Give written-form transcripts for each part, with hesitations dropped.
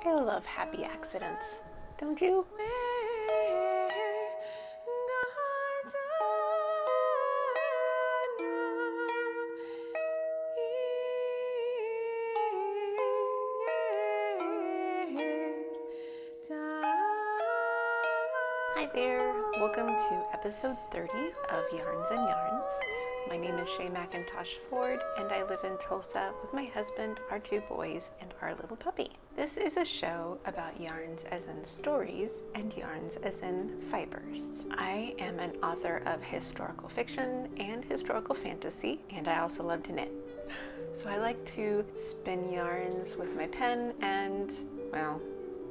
I love happy accidents, don't you? Hi there, welcome to episode 30 of Yarns and Yarns. My name is Shay McIntosh Ford, and I live in Tulsa with my husband, our two boys, and our little puppy. This is a show about yarns as in stories and yarns as in fibers. I am an author of historical fiction and historical fantasy, and I also love to knit. So I like to spin yarns with my pen and, well,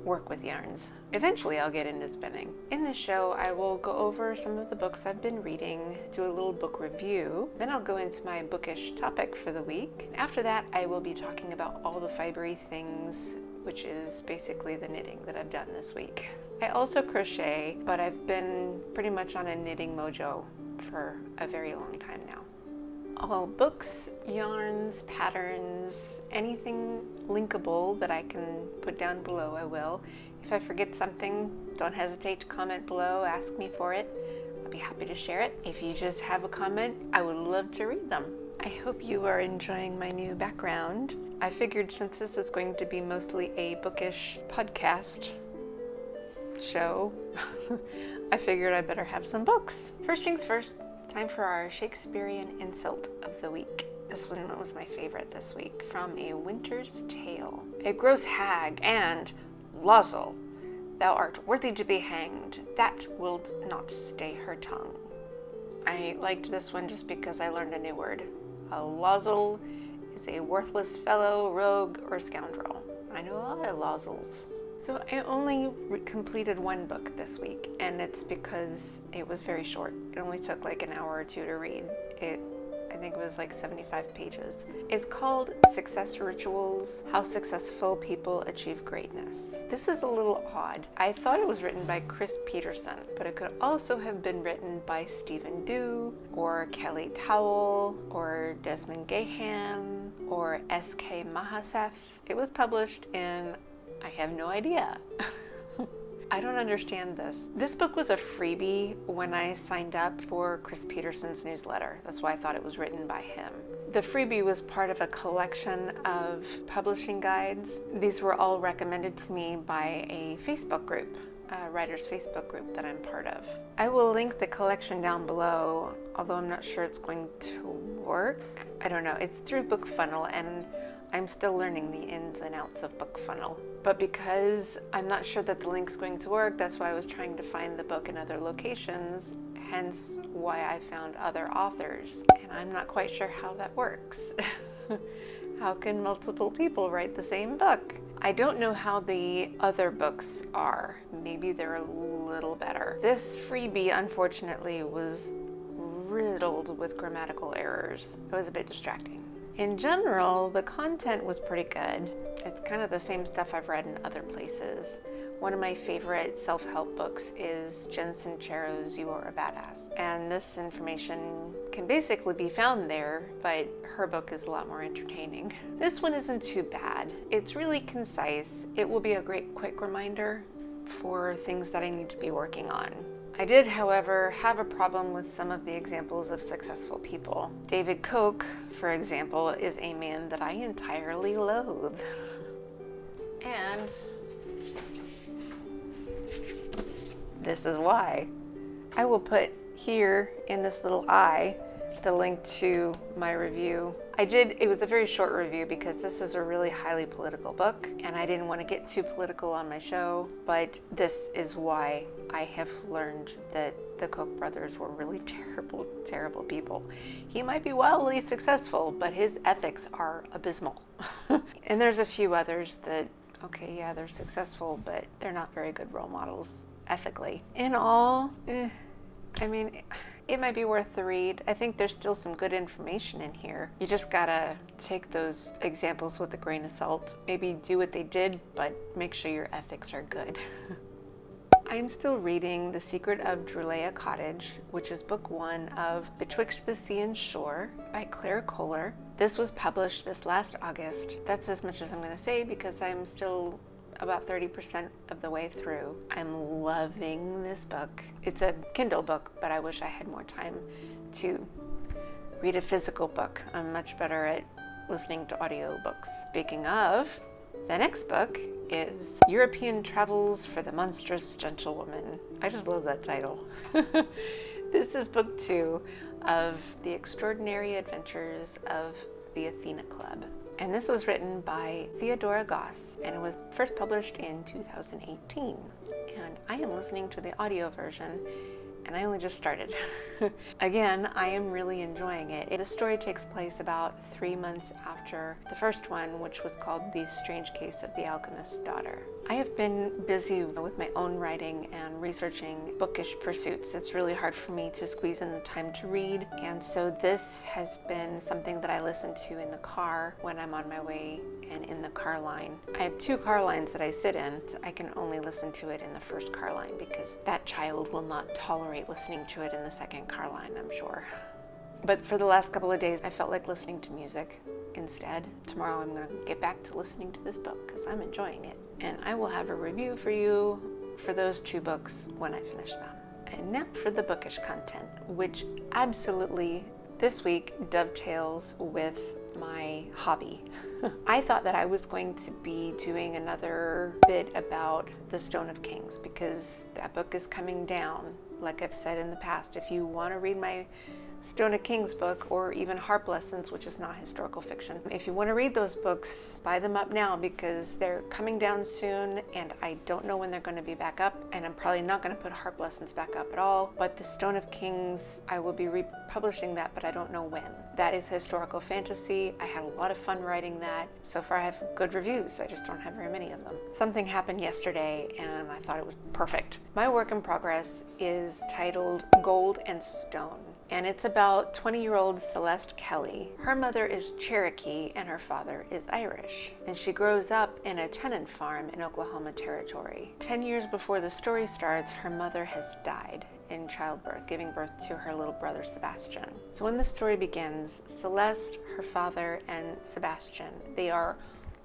work with yarns. Eventually I'll get into spinning. In this show I will go over some of the books I've been reading, do a little book review, then I'll go into my bookish topic for the week. After that I will be talking about all the fibery things, which is basically the knitting that I've done this week. I also crochet, but I've been pretty much on a knitting mojo for a very long time now. All books, yarns, patterns, anything linkable that I can put down below, I will. If I forget something, don't hesitate to comment below, ask me for it. I'll be happy to share it. If you just have a comment, I would love to read them. I hope you are enjoying my new background. I figured since this is going to be mostly a bookish podcast show, I figured I better have some books. First things first, time for our Shakespearean insult of the week. This one was my favorite this week, from A Winter's Tale. A gross hag and losel, thou art worthy to be hanged, that wilt not stay her tongue. I liked this one just because I learned a new word. A losel is a worthless fellow, rogue, or scoundrel. I know a lot of losels. So I only completed one book this week, and it's because it was very short. It only took like an hour or two to read. I think it was like 75 pages. It's called Success Rituals: How Successful People Achieve Greatness. This is a little odd. I thought it was written by Chris Peterson, but it could also have been written by Stephen Dew, or Kelly Towell, or Desmond Gahan, or S.K. Mahaseth. It was published in, I have no idea. I don't understand this. This book was a freebie when I signed up for Chris Peterson's newsletter. That's why I thought it was written by him. The freebie was part of a collection of publishing guides. These were all recommended to me by a Facebook group, a writer's Facebook group that I'm part of. I will link the collection down below, although I'm not sure it's going to work. I don't know. It's through BookFunnel, and I'm still learning the ins and outs of BookFunnel. But because I'm not sure that the link's going to work, that's why I was trying to find the book in other locations, hence why I found other authors. And I'm not quite sure how that works. How can multiple people write the same book? I don't know how the other books are. Maybe they're a little better. This freebie, unfortunately, was riddled with grammatical errors. It was a bit distracting. In general, the content was pretty good. It's kind of the same stuff I've read in other places. One of my favorite self-help books is Jen Sincero's You Are a Badass. And this information can basically be found there, but her book is a lot more entertaining. This one isn't too bad. It's really concise. It will be a great quick reminder for things that I need to be working on. I did, however, have a problem with some of the examples of successful people. David Koch, for example, is a man that I entirely loathe. And this is why. I will put here in this little eye the link to my review. It was a very short review because this is a really highly political book and I didn't want to get too political on my show, but this is why I have learned that the Koch brothers were really terrible, terrible people. He might be wildly successful, but his ethics are abysmal. And there's a few others that, okay, yeah, they're successful, but they're not very good role models ethically. In all, I mean, it might be worth the read. I think there's still some good information in here. You just gotta take those examples with a grain of salt. Maybe do what they did, but make sure your ethics are good. I'm still reading The Secret of Drulea Cottage, which is book 1 of Betwixt the Sea and Shore by Claire Kohler. This was published this last August. That's as much as I'm going to say because I'm still about 30% of the way through. I'm loving this book. It's a Kindle book, but I wish I had more time to read a physical book. I'm much better at listening to audiobooks. Speaking of, the next book is European Travels for the Monstrous Gentlewoman. I just love that title. This is book 2 of The Extraordinary Adventures of the Athena Club. And this was written by Theodora Goss, and it was first published in 2018. And I am listening to the audio version, and I only just started. Again, I am really enjoying it. The story takes place about 3 months after the first one, which was called The Strange Case of the Alchemist's Daughter. I have been busy with my own writing and researching bookish pursuits. It's really hard for me to squeeze in the time to read, and so this has been something that I listen to in the car when I'm on my way and in the car line. I have 2 car lines that I sit in. I can only listen to it in the first car line because that child will not tolerate listening to it in the second car line, I'm sure. But for the last couple of days, I felt like listening to music instead. Tomorrow I'm going to get back to listening to this book because I'm enjoying it. And I will have a review for you for those 2 books when I finish them. And now for the bookish content, which absolutely this week dovetails with my hobby. I thought that I was going to be doing another bit about the Stone of Kings because that book is coming down. Like I've said in the past, if you want to read my Stone of Kings book, or even Harp Lessons, which is not historical fiction. If you want to read those books, buy them up now because they're coming down soon and I don't know when they're going to be back up, and I'm probably not going to put Harp Lessons back up at all. But the Stone of Kings, I will be republishing that, but I don't know when. That is historical fantasy. I had a lot of fun writing that. So far I have good reviews, I just don't have very many of them. Something happened yesterday and I thought it was perfect. My work in progress is titled Gold and Stone. And it's about 20-year-old Celeste Kelly. Her mother is Cherokee and her father is Irish. And she grows up in a tenant farm in Oklahoma Territory. 10 years before the story starts, her mother has died in childbirth, giving birth to her little brother Sebastian. So when the story begins, Celeste, her father, and Sebastian, they are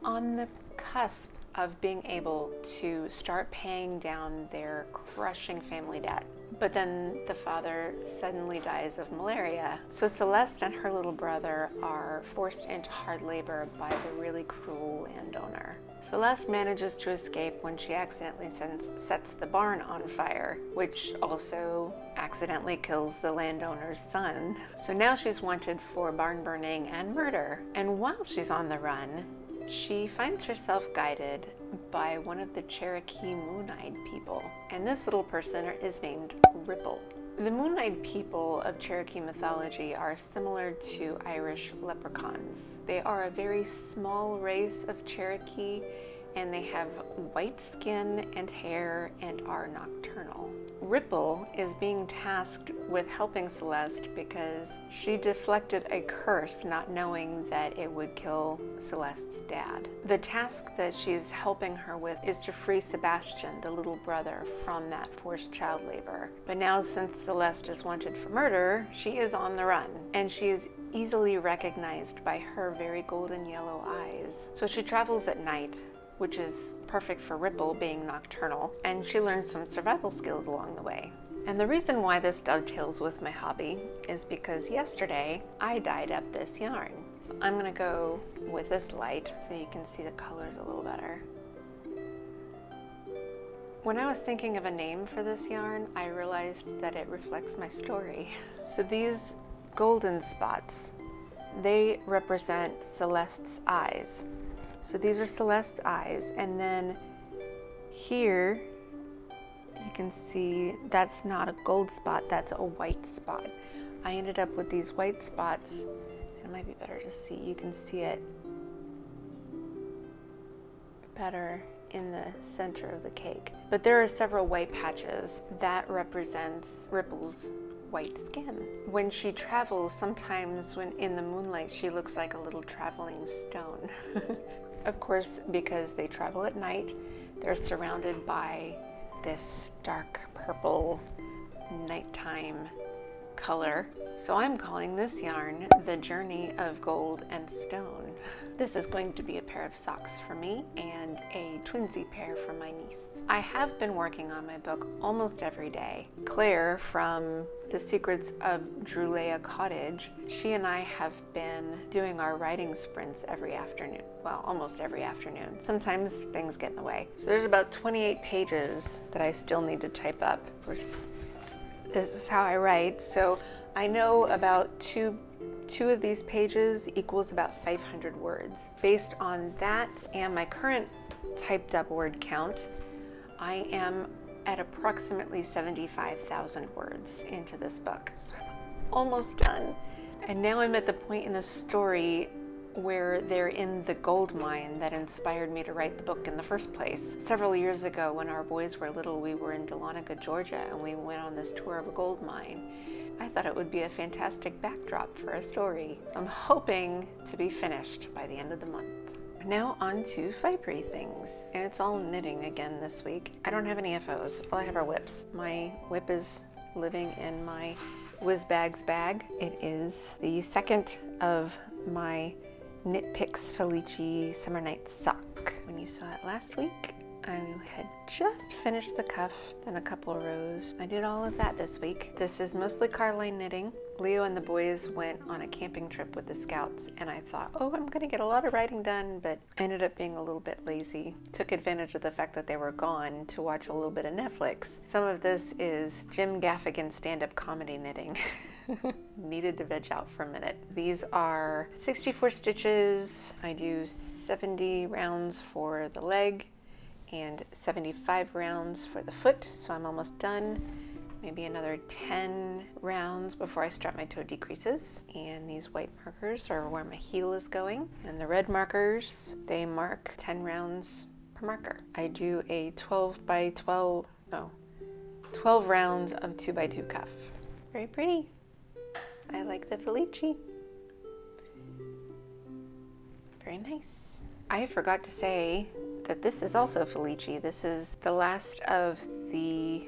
on the cusp of being able to start paying down their crushing family debt. But then the father suddenly dies of malaria. So Celeste and her little brother are forced into hard labor by the really cruel landowner. Celeste manages to escape when she accidentally sets the barn on fire, which also accidentally kills the landowner's son. So now she's wanted for barn burning and murder. And while she's on the run, she finds herself guided by one of the Cherokee Moon-Eyed people. And this little person is named Ripple. The Moon-Eyed people of Cherokee mythology are similar to Irish leprechauns. They are a very small race of Cherokee, and they have white skin and hair and are nocturnal. Ripple is being tasked with helping Celeste because she deflected a curse not knowing that it would kill Celeste's dad. The task that she's helping her with is to free Sebastian, the little brother, from that forced child labor. But now since Celeste is wanted for murder, she is on the run, and she is easily recognized by her very golden yellow eyes. So she travels at night, which is perfect for Ripple being nocturnal, and she learns some survival skills along the way. And the reason why this dovetails with my hobby is because yesterday I dyed up this yarn. So I'm gonna go with this light so you can see the colors a little better. When I was thinking of a name for this yarn, I realized that it reflects my story. So these golden spots, they represent Celeste's eyes. So these are Celeste's eyes, and then here you can see that's not a gold spot, that's a white spot. I ended up with these white spots, and it might be better to see, you can see it better in the center of the cake. But there are several white patches that represents Ripple's white skin. When she travels, sometimes when in the moonlight, she looks like a little traveling stone. Of course, because they travel at night, they're surrounded by this dark purple nighttime color. So I'm calling this yarn The Journey of Gold and Stone. This is going to be a pair of socks for me and a twinsy pair for my niece. I have been working on my book almost every day. Claire from The Secrets of Drulea Cottage, she and I have been doing our writing sprints every afternoon. Well, almost every afternoon. Sometimes things get in the way. So there's about 28 pages that I still need to type up. This is how I write. So I know about two of these pages equals about 500 words. Based on that and my current typed up word count, I am at approximately 75,000 words into this book. So I'm almost done. And now I'm at the point in the story where they're in the gold mine that inspired me to write the book in the first place. Several years ago when our boys were little, we were in Dahlonega, Georgia, and we went on this tour of a gold mine. I thought it would be a fantastic backdrop for a story. I'm hoping to be finished by the end of the month. Now on to fibery things, and it's all knitting again this week. I don't have any FOs, all I have are whips. My whip is living in my Whiz Bags bag. It is the second of my Knit Picks Felici Summer Night sock. When you saw it last week, I had just finished the cuff, then a couple of rows. I did all of that this week. This is mostly Carline knitting. Leo and the boys went on a camping trip with the Scouts, and I thought, oh, I'm gonna get a lot of writing done, but I ended up being a little bit lazy. Took advantage of the fact that they were gone to watch a little bit of Netflix. Some of this is Jim Gaffigan stand-up comedy knitting. Needed to veg out for a minute. These are 64 stitches. I do 70 rounds for the leg and 75 rounds for the foot, so I'm almost done. Maybe another 10 rounds before I start my toe decreases. And these white markers are where my heel is going. And the red markers, they mark 10 rounds per marker. I do a 12 rounds of 2x2 cuff. Very pretty. I like the Felici. Very nice. I forgot to say that this is also Felici. This is the last of the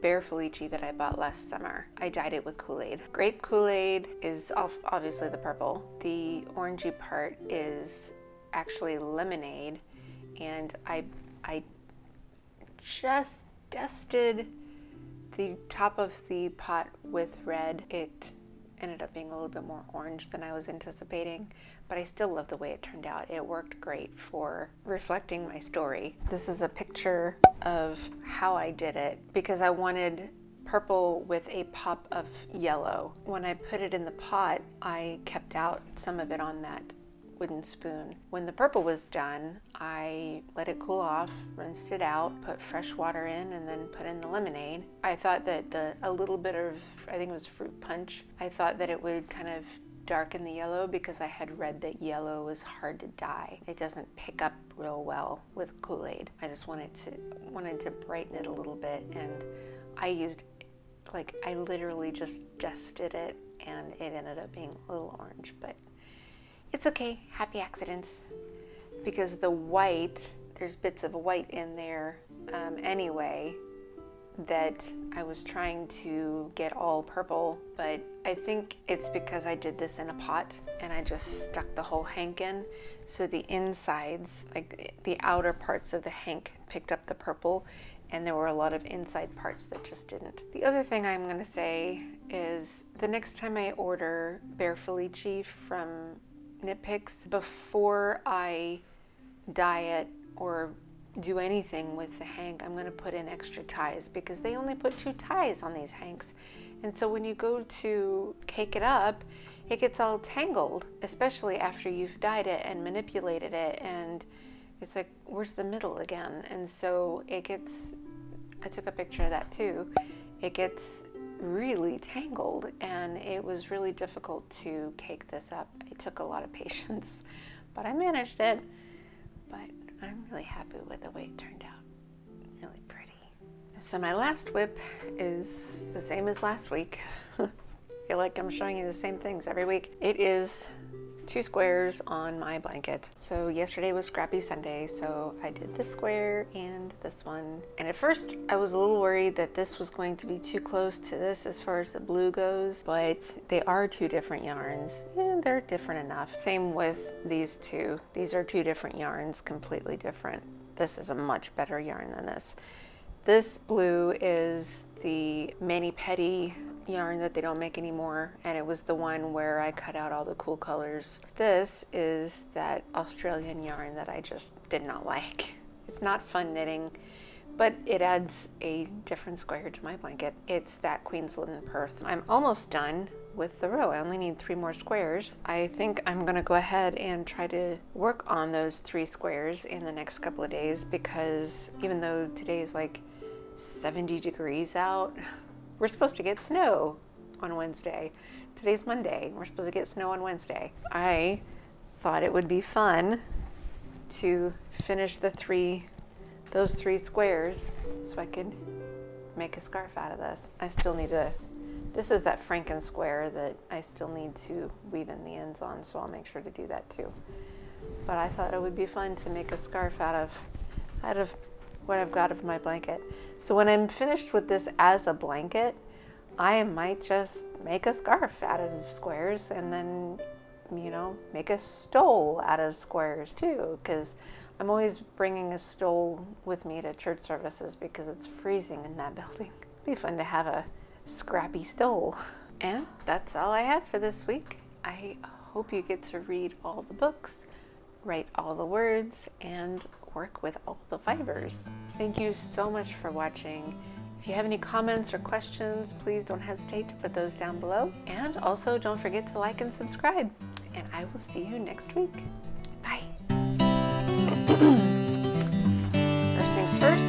Bear Felici that I bought last summer. I dyed it with Kool-Aid. Grape Kool-Aid is obviously the purple. The orangey part is actually lemonade, and I just dusted the top of the pot with red. It ended up being a little bit more orange than I was anticipating, but I still love the way it turned out. It worked great for reflecting my story. This is a picture of how I did it because I wanted purple with a pop of yellow. When I put it in the pot, I kept out some of it on that wooden spoon. When the purple was done, I let it cool off, rinsed it out, put fresh water in, and then put in the lemonade. I thought that a little bit of, I think it was fruit punch, I thought that it would kind of darken the yellow because I had read that yellow was hard to dye. It doesn't pick up real well with Kool-Aid. I just wanted to brighten it a little bit, and I used, I literally just dusted it, and it ended up being a little orange, but it's okay, happy accidents, because the white, there's bits of white in there anyway that I was trying to get all purple, but I think it's because I did this in a pot and I just stuck the whole hank in, so the insides, like the outer parts of the hank, picked up the purple, and there were a lot of inside parts that just didn't. The other thing I'm gonna say is the next time I order Bear Felici from Knit Picks, before I dye it or do anything with the hank, I'm going to put in extra ties because they only put 2 ties on these hanks. And so when you go to cake it up, it gets all tangled, especially after you've dyed it and manipulated it, and it's like, where's the middle again? And so it gets, I took a picture of that too, it gets really tangled, and it was really difficult to cake this up. It took a lot of patience, but I managed it. But I'm really happy with the way it turned out. Really pretty. So my last whip is the same as last week. I feel like I'm showing you the same things every week. It is 2 squares on my blanket. So yesterday was Scrappy Sunday, so I did this square and this one. And at first I was a little worried that this was going to be too close to this as far as the blue goes, but they are 2 different yarns and they're different enough. Same with these 2. These are 2 different yarns, completely different. This is a much better yarn than this. This blue is the mani-pedi yarn that they don't make anymore, and it was the one where I cut out all the cool colors. This is that Australian yarn that I just did not like. It's not fun knitting, but it adds a different square to my blanket. It's that Queensland Perth. I'm almost done with the row. I only need 3 more squares. I think I'm gonna go ahead and try to work on those 3 squares in the next couple of days, because even though today is like 70 degrees out, we're supposed to get snow on Wednesday. Today's Monday. We're supposed to get snow on Wednesday. I thought it would be fun to finish those 3 squares so I could make a scarf out of this. I still need to, this is that Franken square that I still need to weave in the ends on, so I'll make sure to do that too. But I thought it would be fun to make a scarf out of what I've got of my blanket. So when I'm finished with this as a blanket, I might just make a scarf out of squares and then, you know, make a stole out of squares too, because I'm always bringing a stole with me to church services because it's freezing in that building. It'd be fun to have a scrappy stole. And that's all I had for this week. I hope you get to read all the books, write all the words, and work with all the fibers. Thank you so much for watching. If you have any comments or questions, please don't hesitate to put those down below. And also don't forget to like and subscribe. And I will see you next week. Bye. First things first,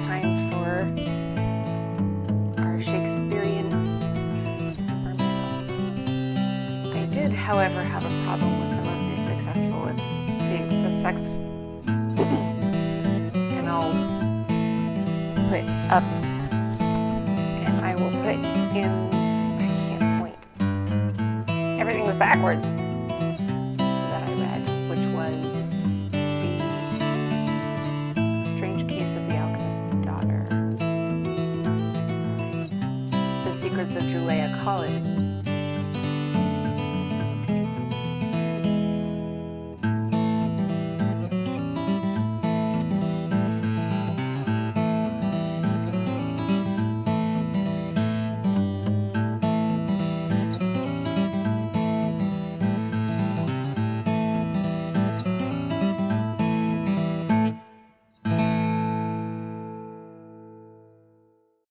time for our Shakespearean armadillo. I did, however, have a problem with some of being successful. And I'll put up, and I will put in, I can't point. Everything was backwards.